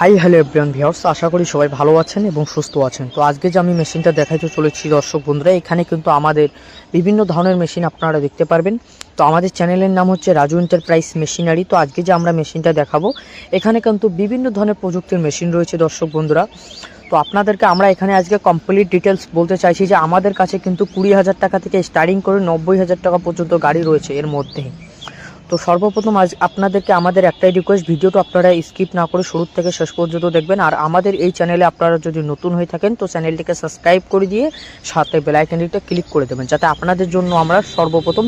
Hi hello everyone viewers, আশা করি সবাই ভালো আছেন এবং সুস্থ আছেন। তো আজকে যে আমি মেশিনটা দেখাইতে চলেছি দর্শক বন্ধুরা, এখানে কিন্তু আমাদের বিভিন্ন ধরনের মেশিন আপনারা দেখতে পারবেন। তো আমাদের চ্যানেলের নাম হচ্ছে রাজু এন্টারপ্রাইজ মেশিনারি। তো আজকে যে আমরা মেশিনটা দেখাবো, এখানে কিন্তু বিভিন্ন ধরনের প্রযুক্তির মেশিন রয়েছে দর্শক বন্ধুরা। তো আপনাদেরকে আমরা এখানে আজকে কমপ্লিট ডিটেলস বলতে চাইছি যে আমাদের কাছে কিন্তু 20,000 টাকা থেকে স্টার্টিং করে 90,000 টাকা পর্যন্ত গাড়ি রয়েছে এর মধ্যে। তো সর্বপ্রথম আজ আপনাদেরকে আমাদের একটাই রিকোয়েস্ট, ভিডিওটা আপনারা স্কিপ না করে শুরু থেকে শেষ পর্যন্ত দেখবেন। আর আমাদের এই চ্যানেলে আপনারা যদি নতুন হয়ে থাকেন তো চ্যানেলটিকে সাবস্ক্রাইব করে দিয়ে সাথে বেল আইকনটিতে ক্লিক করে দেবেন, যাতে আপনাদের জন্য আমরা সর্বপ্রথম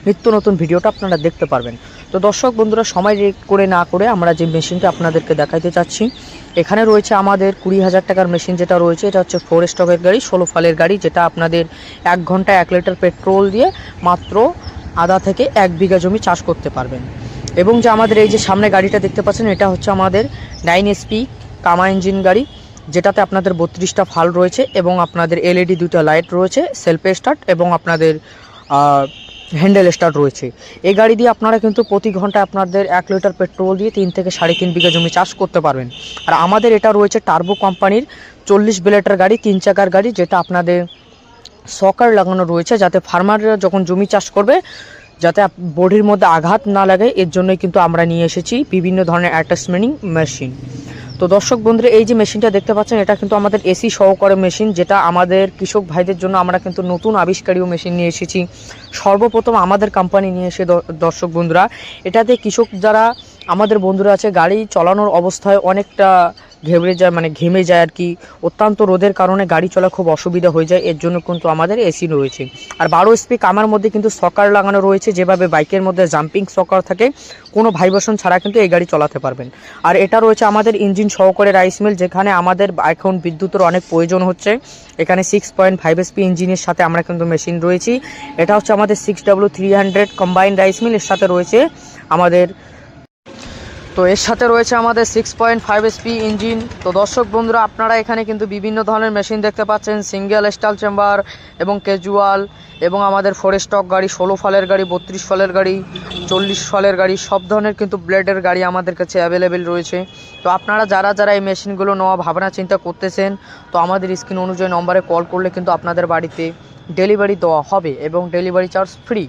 নিত্য নতুন ভিডিওটা আপনারা দেখতে পারবেন। তো দর্শক বন্ধুরা, সময় করে না করে আমরা যে মেশিনটা আপনাদেরকে দেখাইতে চাচ্ছি, এখানে রয়েছে আমাদের 20,000 টাকার মেশিন যেটা রয়েছে। এটা হচ্ছে 4 স্টকের গাড়ি, 16 ফালের গাড়ি, যেটা আপনাদের 1 ঘন্টায় 1 লিটার পেট্রোল দিয়ে মাত্র আধা থেকে 1 বিঘা জমি চাষ করতে পারবেন। এবং যে আমাদের এই যে সামনে গাড়িটা দেখতে পাচ্ছেন, এটা হচ্ছে আমাদের 9 এসপি কামা ইঞ্জিন গাড়ি, যেটাতে আপনাদের 32টা ফাল রয়েছে এবং আপনাদের এলইডি 2টা লাইট রয়েছে, সেলফ স্টার্ট এবং আপনাদের হ্যান্ডেল স্টার্ট রয়েছে। এই গাড়ি দিয়ে আপনারা কিন্তু প্রতি ঘন্টায় আপনাদের 1 লিটার পেট্রোল দিয়ে 3 থেকে 3.5 বিঘা জমি চাষ করতে পারবেন। আর আমাদের এটা রয়েছে টার্বো কোম্পানির 40 ব্লেডের গাড়ি, 3 চাকার গাড়ি, যেটা আপনাদের সকার লাগানো রয়েছে, যাতে ফার্মাররা যখন জমি চাষ করবে যাতে বডির মধ্যে আঘাত না লাগে, এর জন্যই কিন্তু আমরা নিয়ে এসেছি বিভিন্ন ধরনের অ্যাটাচমেন্টিং মেশিন। তো দর্শক বন্ধুরা, এই যে মেশিনটা দেখতে পাচ্ছেন, এটা কিন্তু আমাদের এসি সহকারে মেশিন, যেটা আমাদের কৃষক ভাইদের জন্য আমরা কিন্তু নতুন আবিষ্কারীয় মেশিন নিয়ে এসেছি। সর্বপ্রথম আমাদের কোম্পানি নিয়ে এসে দর্শক বন্ধুরা, এটাতে কৃষক যারা আমাদের বন্ধুরা আছে, গাড়ি চালানোর অবস্থায় অনেকটা ঘেমে যায় আর কি, অত্যন্ত রোদের কারণে গাড়ি চলা খুব অসুবিধা হয়ে যায়, এর জন্য কিন্তু আমাদের এসি রয়েছে। আর 12 এসপি কামার মধ্যে কিন্তু সকার লাগানো রয়েছে, যেভাবে বাইকের মধ্যে জাম্পিং সকার থাকে, কোনো ভাইব্রেশন ছাড়া কিন্তু এই গাড়ি চালাতে পারবেন। আর এটা রয়েছে আমাদের ইঞ্জিন সহকারে রাইস মিল, যেখানে আমাদের এখন বিদ্যুতের অনেক প্রয়োজন হচ্ছে। এখানে 6.5 এসপি ইঞ্জিনের সাথে আমরা কিন্তু মেশিন রয়েছি। এটা হচ্ছে আমাদের 6W300 কম্বাইন্ড রাইস মিল, এর সাথে রয়েছে আমাদের 6.5 এসপি ইঞ্জিন। তো দর্শক বন্ধুরা, আপনারা এখানে কিন্তু বিভিন্ন ধরনের মেশিন দেখতে পাচ্ছেন, সিঙ্গেল স্টাল চেম্বার এবং ক্যাজুয়াল, এবং আমাদের 4 স্টক গাড়ি, 16 ফালের গাড়ি, 32 ফালের গাড়ি, 40 ফালের গাড়ি, সব ধরনের কিন্তু ব্লেডের গাড়ি আমাদের কাছে অ্যাভেলেবেল রয়েছে। তো আপনারা যারা এই মেশিনগুলো নেওয়া ভাবনা চিন্তা করতেছেন, তো আমাদের স্ক্রিন অনুযায়ী নম্বরে কল করলে কিন্তু আপনাদের বাড়িতে ডেলিভারি দেওয়া হবে এবং ডেলিভারি চার্জ ফ্রি।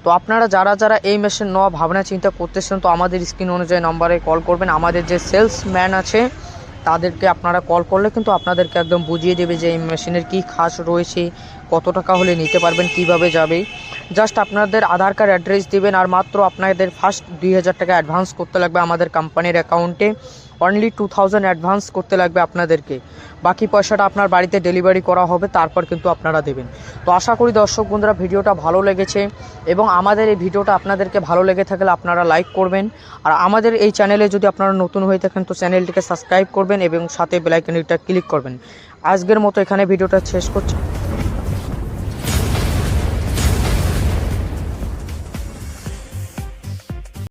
তো আপনারা যারা এই মেশিন নেওয়া ভাবনা চিন্তা করতেছেন, তো আমাদের স্ক্রিন অনুযায়ী নম্বরে কল করবেন। আমাদের যে সেলসম্যান আছে তাদেরকে আপনারা কল করলে কিন্তু আপনাদেরকে একদম বুঝিয়ে দেবে যে এই মেশিনের কী খাস রয়েছে, কত টাকা হলে নিতে পারবেন, কিভাবে যাবে। জাস্ট আপনাদের আধার কার্ড অ্যাড্রেস দেবেন, আর মাত্র আপনাদের ফার্স্ট 2,000 টাকা অ্যাডভান্স করতে লাগবে আমাদের কোম্পানির অ্যাকাউন্টে। অনলি 2,000 অ্যাডভান্স করতে লাগবে আপনাদেরকে, বাকি পয়সাটা আপনার বাড়িতে ডেলিভারি করা হবে, তারপর কিন্তু আপনারা দেবেন। তো আশা করি দর্শক বন্ধুরা ভিডিওটা ভালো লেগেছে, এবং আমাদের এই ভিডিওটা আপনাদেরকে ভালো লেগে থাকলে আপনারা লাইক করবেন। আর আমাদের এই চ্যানেলে যদি আপনারা নতুন হয়ে থাকেন তো চ্যানেলটিকে সাবস্ক্রাইব করবেন এবং সাথে বেল আইকনটা ক্লিক করবেন। আজকের মতো এখানে ভিডিওটা শেষ করছি।